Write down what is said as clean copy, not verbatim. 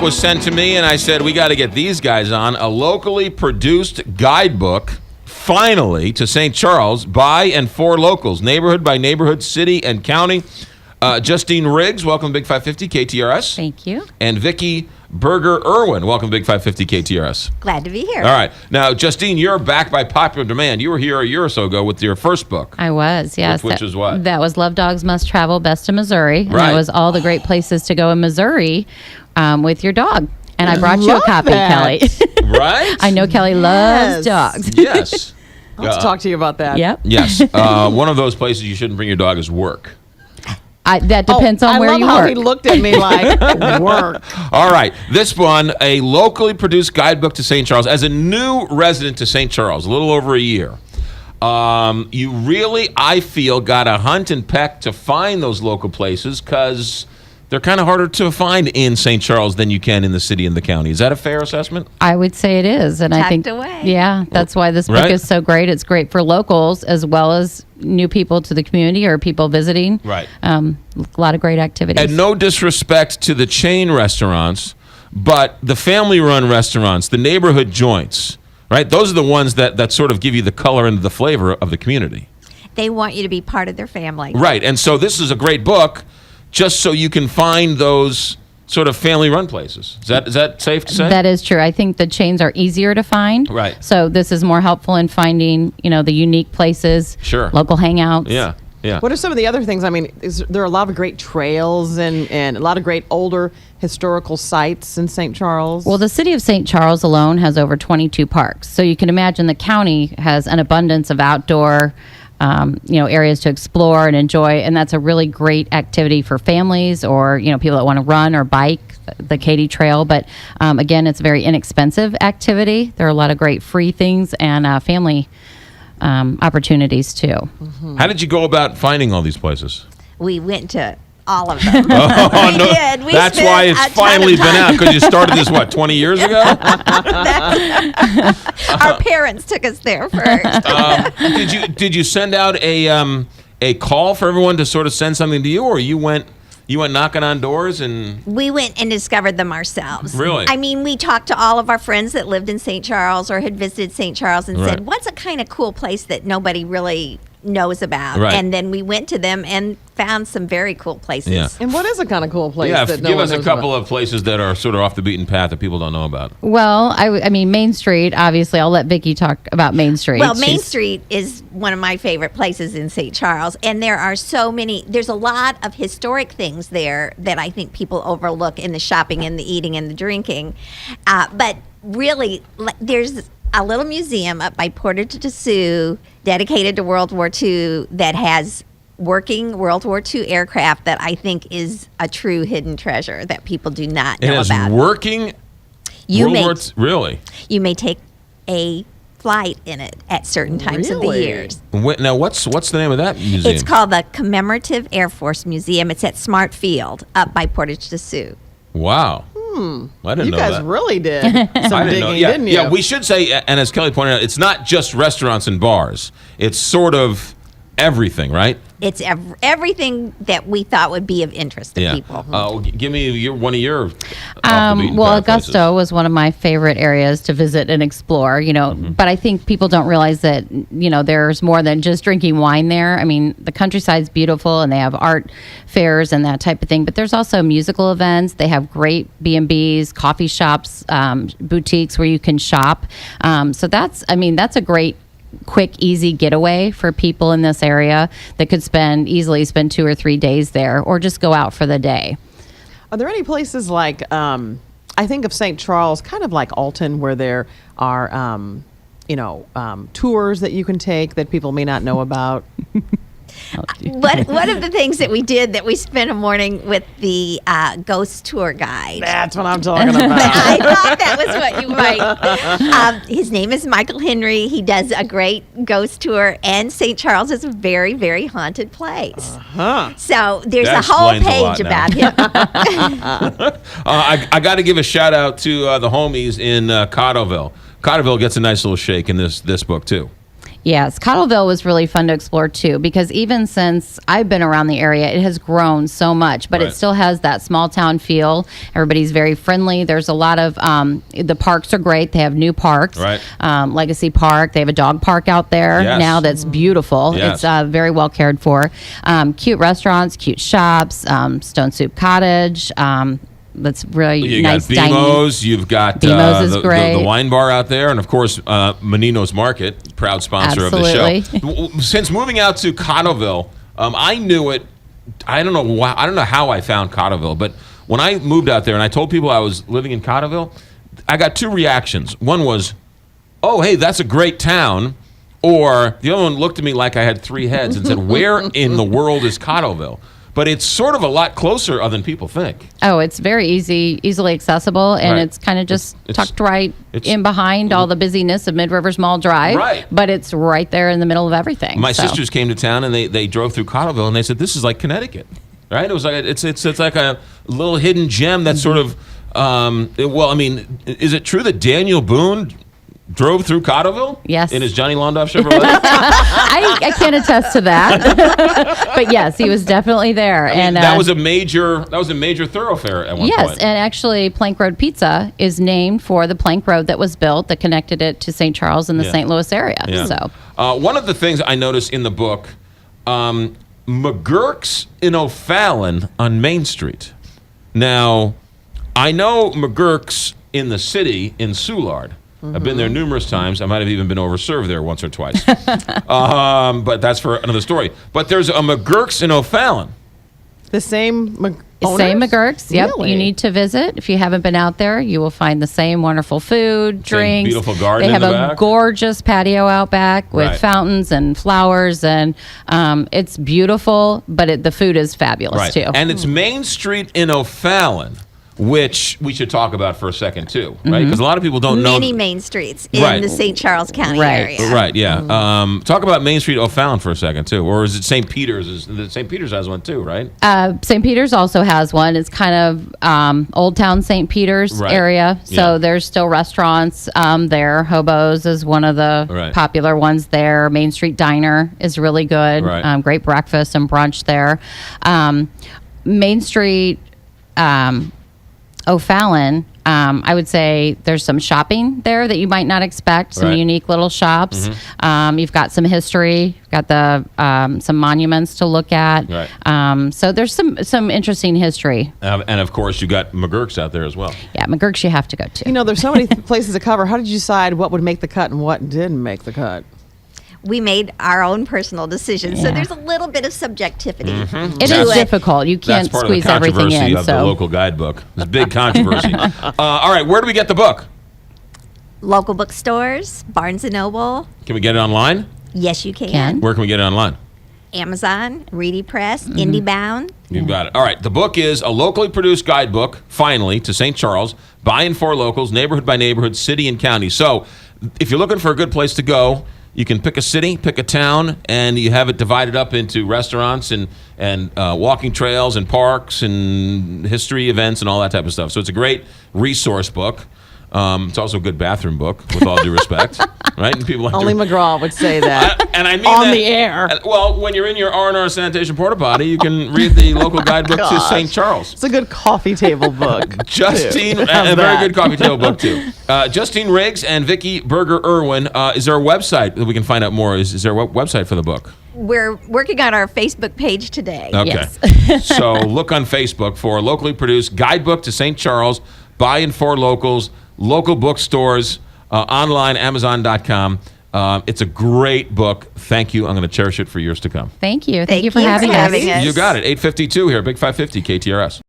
was sent to me, and I said, we got to get these guys on. A locally produced guidebook, finally, to St. Charles, by and for locals, neighborhood by neighborhood, city and county. Justine Riggs, welcome to Big 550 KTRS. Thank you. And Vicki Berger-Irwin, welcome to Big 550 KTRS. Glad to be here. All right. Now, Justine, you're back by popular demand. You were here a year or so ago with your first book. I was, yes. Which was what? That was Love Dogs Must Travel Best in Missouri. And Right. that was all the great places to go in Missouri with your dog. And I brought you a copy, Kelly. Right? I know Kelly loves dogs. Yes. Let's talk to you about that. Yep. Yes. One of those places you shouldn't bring your dog is work. That depends on where you I love how work. he looked at me like, work. All right. This one, a locally produced guidebook to St. Charles. As a new resident to St. Charles, a little over a year, you really, I feel, got to hunt and peck to find those local places because they're kind of harder to find in St. Charles than you can in the city and the county. Is that a fair assessment? I would say it is. And I think, away. yeah, that's why this book Right. is so great. It's great for locals as well as new people to the community or people visiting. Right. A lot of great activities. And no disrespect to the chain restaurants, but the family-run restaurants, the neighborhood joints, right? Those are the ones that sort of give you the color and the flavor of the community. They want you to be part of their family. Right. And so this is a great book just so you can find those sort of family-run places. Is that safe to say? That is true. I think the chains are easier to find. Right. So this is more helpful in finding, the unique places. Sure. Local hangouts. Yeah. Yeah. What are some of the other things? I mean, there are a lot of great trails and a lot of great older historical sites in St. Charles? Well, the city of St. Charles alone has over 22 parks. So you can imagine the county has an abundance of outdoor areas to explore and enjoy, and that's a really great activity for families or people that want to run or bike the Katy Trail. But again, it's a very inexpensive activity. There are a lot of great free things and family opportunities too. Mm-hmm. How did you go about finding all these places? We went to all of them. Oh, We no. did. We That's spent why a it's ton of finally been time. out, because you started this, 20 years ago? Our parents took us there first. Did you send out a call for everyone to sort of send something to you, or you went knocking on doors and... We went and discovered them ourselves. Really? I mean, we talked to all of our friends that lived in St. Charles or had visited St. Charles and Right. said, what's a kind of cool place that nobody really knows about? Right. And then we went to them and found some very cool places. Yeah. And what is a kind of cool place Yeah, that no give one us a knows couple about? of places that are sort of off the beaten path that people don't know about. Well, I mean, Main Street, obviously, I'll let Vicki talk about Main Street. Well, Main She's- Street is one of my favorite places in St. Charles, and there are there's a lot of historic things there that I think people overlook in the shopping and the eating and the drinking. But really, there's a little museum up by Portage de Sioux dedicated to World War II that has working World War II aircraft that I think is a true hidden treasure that people do not It know has about. working You World may War II really? you may take a flight in it at certain times of the Really? years. Now, what's the name of that museum? It's called the Commemorative Air Force Museum. It's at Smart Field up by Portage de Sioux. Wow. I didn't You know guys that. really did I some didn't digging, know. Yeah, didn't you? yeah, we should say, and as Kelly pointed out, it's not just restaurants and bars. It's sort of everything, right? It's everything that we thought would be of interest to Yeah. people. Give me one of your. Well, Augusto was one of my favorite areas to visit and explore, but I think people don't realize that, there's more than just drinking wine there. I mean, the countryside's beautiful and they have art fairs and that type of thing, but there's also musical events. They have great B&Bs, coffee shops, boutiques where you can shop. So that's a great quick, easy getaway for people in this area that could easily spend 2 or 3 days there or just go out for the day. Are there any places like, I think of St. Charles, kind of like Alton, where there are, tours that you can take that people may not know about? One of the things that we did that we spent a morning with the ghost tour guide. That's what I'm talking about. I thought that was what you might. His name is Michael Henry. He does a great ghost tour, and St. Charles is a very, very haunted place. So there's That a whole explains a lot page now. about him. I got to give a shout out to the homies in Cotterville. Cotterville gets a nice little shake in this book too. Yes, Cottleville was really fun to explore too, because even since I've been around the area, it has grown so much, but Right. it still has that small town feel. Everybody's very friendly. There's a lot of, the parks are great. They have new parks. Right. Legacy Park. They have a dog park out there Yes. now that's beautiful. Yes. It's very well cared for. Cute restaurants, cute shops, Stone Soup Cottage. That's really You nice got dining. BMO's, you've got BMO's is the great. wine bar out there, and of course, Menino's Market, proud sponsor of the show. Since moving out to Cottleville, I knew it. I don't know why. I don't know how I found Cottleville, but when I moved out there and I told people I was living in Cottleville, I got two reactions. One was, "Oh, hey, that's a great town," or the other one looked at me like I had three heads and said, "Where in the world is Cottleville?" But it's sort of a lot closer than people think. Oh, it's very easily accessible, and Right. it's kind of just It's- tucked right it's- in behind all the busyness of Mid Rivers Mall Drive. Right. But it's right there in the middle of everything. My so. sisters came to town and they drove through Cottleville and they said, "This is like Connecticut." Right? It was like it's like a little hidden gem that's sort of well, I mean, is it true that Daniel Boone drove through Cottleville? Yes. In his Johnny Londoff Chevrolet? I can't attest to that, but yes, he was definitely there. I mean, and that was a major thoroughfare at one yes, point. and actually, Plank Road Pizza is named for the plank road that was built that connected it to St. Charles in the Yeah. St. Louis area. Yeah. So One of the things I noticed in the book, McGurk's in O'Fallon on Main Street. Now, I know McGurk's in the city in Soulard. I've been there numerous times. I might have even been overserved there once or twice. But that's for another story. But there's a McGurk's in O'Fallon. The same Same McGurk's. Yep, Really? you need to visit. If you haven't been out there, you will find the same wonderful food, drinks. beautiful garden They in have the a back. gorgeous patio out back with Right. fountains and flowers, and it's beautiful. But the food is fabulous too. And it's Main Street in O'Fallon, which we should talk about for a second too, right? Because a lot of people don't know. Many main streets in Right. the St. Charles County Right. area. Right, yeah. Talk about Main Street O'Fallon for a second too, or is it St. Peter's? St. Peter's has one too, right? St. Peter's also has one. It's kind of Old Town St. Peter's Right. area. So Yeah. there's still restaurants there. Hobo's is one of the Right. popular ones there. Main Street Diner is really good. Right. Great breakfast and brunch there. Main Street O'Fallon, I would say there's some shopping there that you might not expect, some Right. unique little shops. You've got some history, you've got the some monuments to look at. Right. So there's some interesting history. And of course, you got McGurk's out there as well. Yeah, McGurk's you have to go to. You know, there's so many places to cover. How did you decide what would make the cut and what didn't make the cut? We made our own personal decisions, so Yeah. there's a little bit of subjectivity. It That's- is difficult. You That's can't part of the squeeze everything controversy in. of the So local guidebook. There's big controversy. All right, where do we get the book? Local bookstores, Barnes & Noble. Can we get it online? Yes, you can. Can. Where can we get it online? Amazon, Reedy Press, IndieBound. You've got it. All right. The book is a locally produced guidebook, finally, to St. Charles, by and for locals, neighborhood by neighborhood, city and county. So if you're looking for a good place to go, you can pick a city, pick a town, and you have it divided up into restaurants and walking trails and parks and history events and all that type of stuff. So it's a great resource book. It's also a good bathroom book, with all due respect, right? And people like Only to, McGraw would say that. and I mean on that- the air. Well, when you're in your R&R sanitation porta potty, you can read the local guidebook to Gosh. St. Charles. It's a good coffee table book. Justine, too. a How's very that? good coffee table book too. Justine Riggs and Vicki Berger Irwin. Is there a website that we can find out more? Is there a website for the book? We're working on our Facebook page today. Okay. Yes. So look on Facebook for locally produced guidebook to St. Charles, by and for locals, local bookstores, online, Amazon.com. It's a great book. Thank you. I'm going to cherish it for years to come. thank you. Thank you for you having for us. having us. You got it. 8:52 here, Big 550 KTRS.